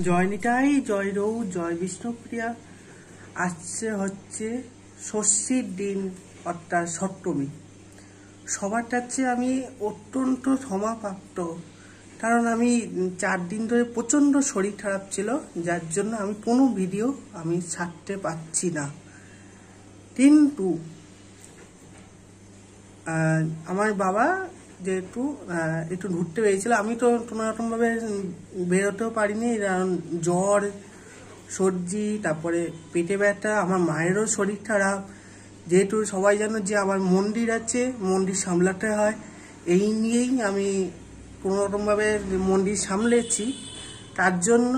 জয় নিতাই, জয় রৌ, জয় বিষ্ণুপ্রিয়া। আজকে হচ্ছে ষষ্ঠীর দিন, অর্থাৎ সপ্তমী। সবার কাছে আমি অত্যন্ত ক্ষমাপ্রাপ্ত, কারণ আমি 4 দিন ধরে প্রচণ্ড শরীর খারাপ ছিল, যার জন্য আমি কোনো ভিডিও ছাড়তে পারছি না। কিন্তু আমার বাবা যেহেতু একটু ঘুরতে পেরেছিল, আমি তো কোনোরকমভাবে বেরোতেও পারিনি, কারণ জ্বর, সর্দি, তারপরে পেটে ব্যথা, আমার মায়েরও শরীর খারাপ। যেহেতু সবাই জানো যে আমার মন্দির আছে, মন্দির সামলাতে হয়, এই নিয়েই আমি কোনোরকমভাবে মন্দির সামলেছি। তার জন্য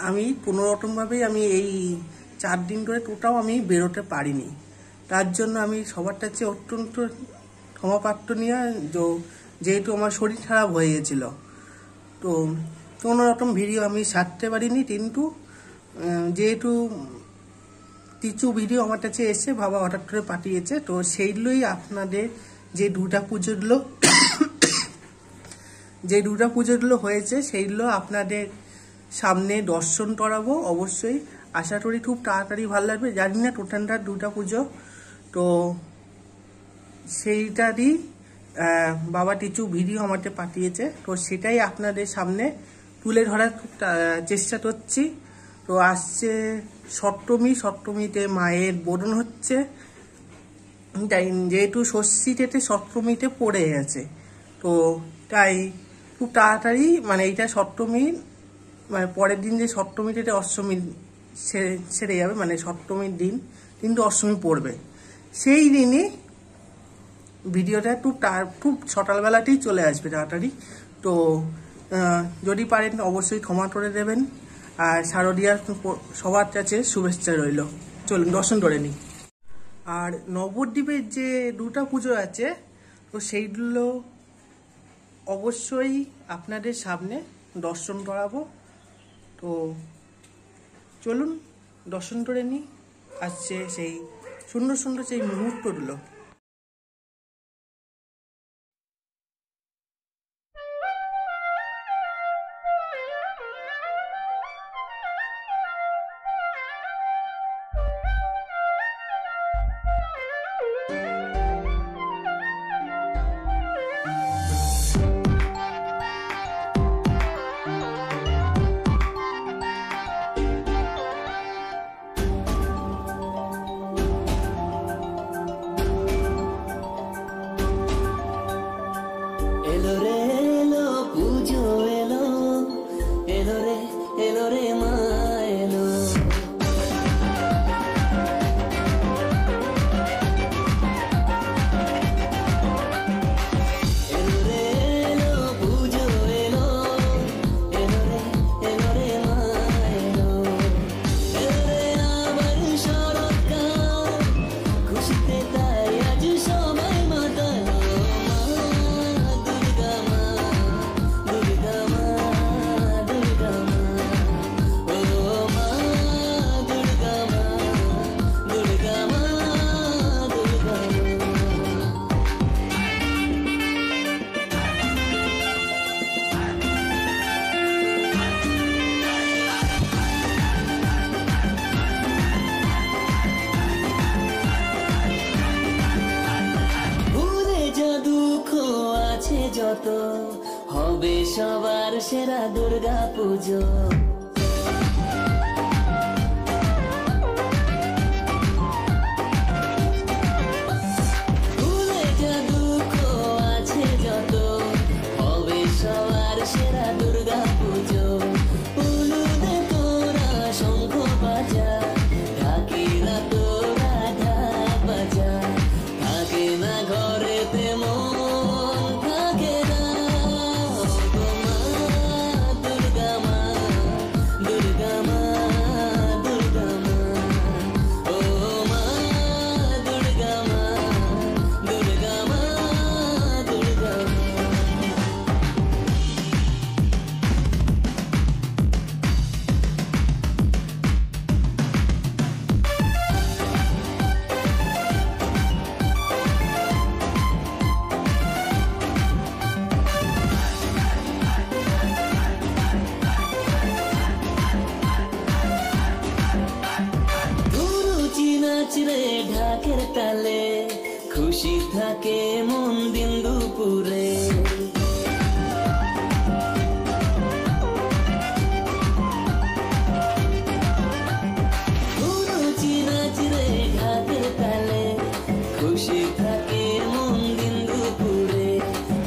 আমি কোনোরকমভাবেই এই 4 দিন ধরে টোটাও আমি বেরোতে পারিনি। তার জন্য আমি সবার কাছে অত্যন্ত ক্ষমাপ্রার্থনীয়, যেহেতু আমার শরীর খারাপ হয়ে গেছিল, তো কোনো রকম ভিডিও আমি ছাড়তে পারিনি। কিন্তু যেহেতু কিছু ভিডিও আমার কাছে এসে বাবা হঠাৎ করে পাঠিয়েছে, তো সেইগুলোই আপনাদের যে দুর্গা পুজোগুলো হয়েছে, সেইগুলো আপনাদের সামনে দর্শন করাবো। অবশ্যই আশা করি খুব তাড়াতাড়ি ভালো লাগবে। জানি না টোটালটা দুর্গা পুজো, তো সেইটারই বাবা কিছু ভিডিও আমাকে পাঠিয়েছে, তো সেটাই আপনাদের সামনে তুলে ধরার খুব চেষ্টা করছি। তো আসছে সপ্তমীতে মায়ের বোধন হচ্ছে, যেহেতু ষষ্ঠীতে সপ্তমীতে পড়ে গেছে, তো তাই খুব তাড়াতাড়ি এইটা সপ্তমী, পরের দিন যে সপ্তমীতে অষ্টমী সেরে যাবে, সপ্তমীর দিন কিন্তু অষ্টমী পড়বে, সেই দিনই ভিডিওটা খুব সকালবেলাতেই চলে আসবে তাড়াতাড়ি। তো যদি পারেন অবশ্যই ক্ষমা করে দেবেন, আর শারদীয়ার সবার কাছে শুভেচ্ছা রইল। চলুন দর্শন করে নিই। আর নবদ্বীপের যে দুর্গা পুজো আছে, তো সেইগুলো অবশ্যই আপনাদের সামনে দর্শন করাবো। তো চলুন দর্শন করে নিই আসছে সেই সুন্দর সুন্দর সেই মুহূর্তগুলো। যত হবে সবার সেরা দুর্গা পুজো। ভুলে যা দুঃখ আছে যত, হবে সবার সেরা দুর্গা পুজো। হলুদে তোরা শঙ্খ বাজা, ঢাকিরা তোরা ঢাক বাজা, থাকে না ঘরেতে মন, থাকে না ঢাকের তালে খুশি থাকে মন দিন দুপুরে। ঢাকের তালে খুশি থাকে মন দিন দুপুরে।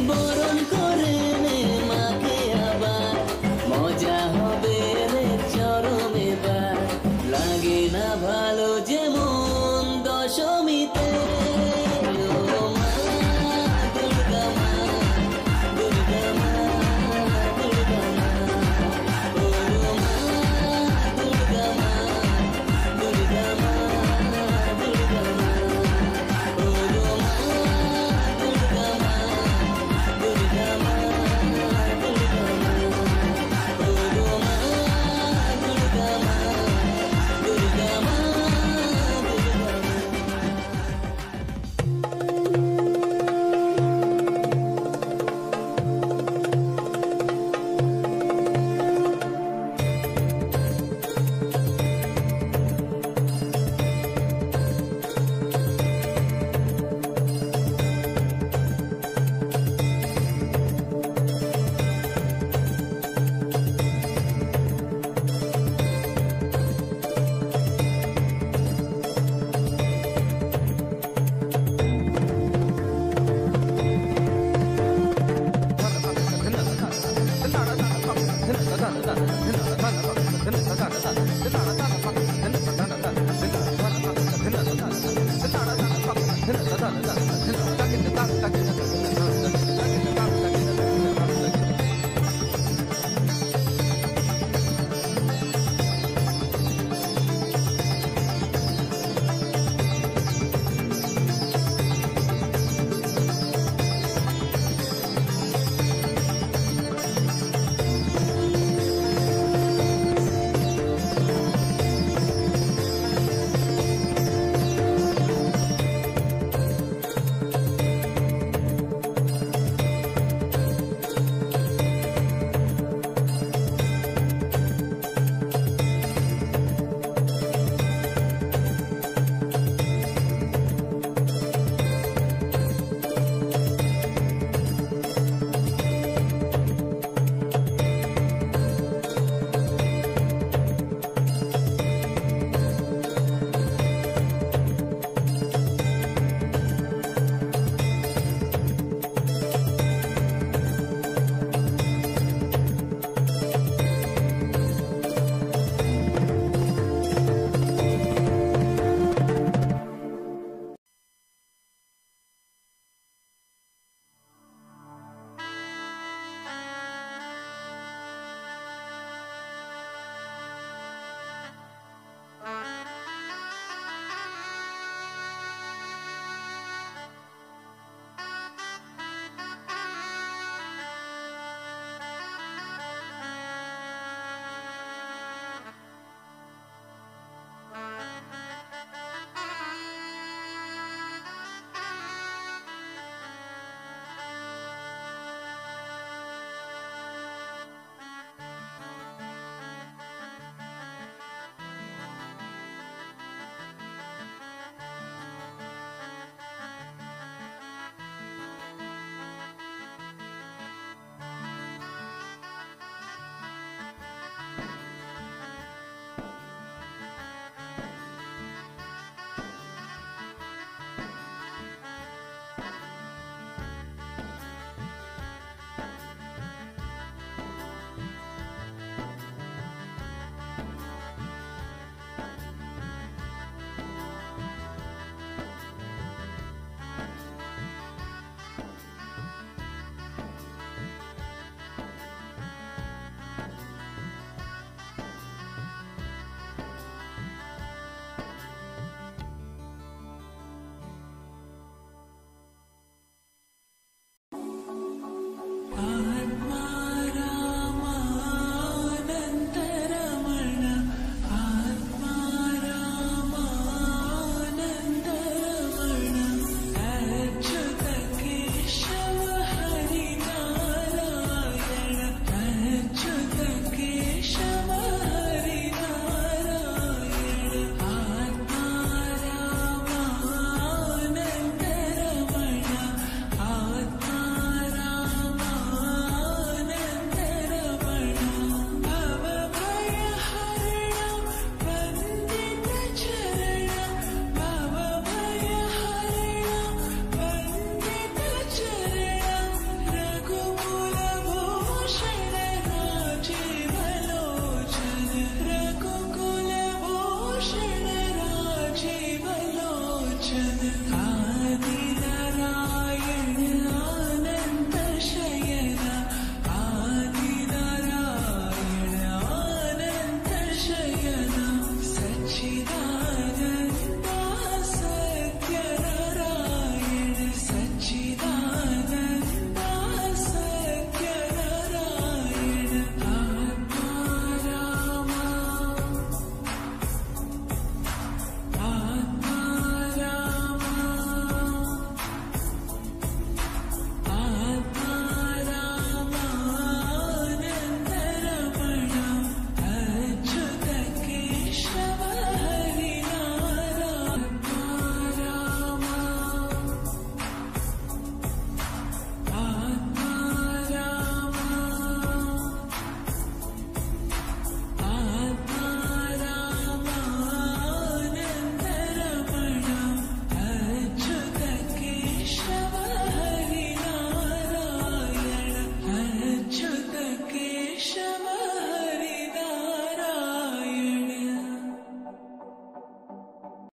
বরণ করে নে মাকে আবার মজা হবে রে চরম এবার। লাগে না ভালো যেমন দশমীতে। ও মা দুর্গা মা, দুর্গা মা, দুর্গা মা, ও মা দুর্গা মা, দুর্গা মা, দুর্গা মা, ও মা দুর্গা মা, দুর্গা মা, দুর্গা মা, ও মা দুর্গা মা, দুর্গা মা, দুর্গা মা।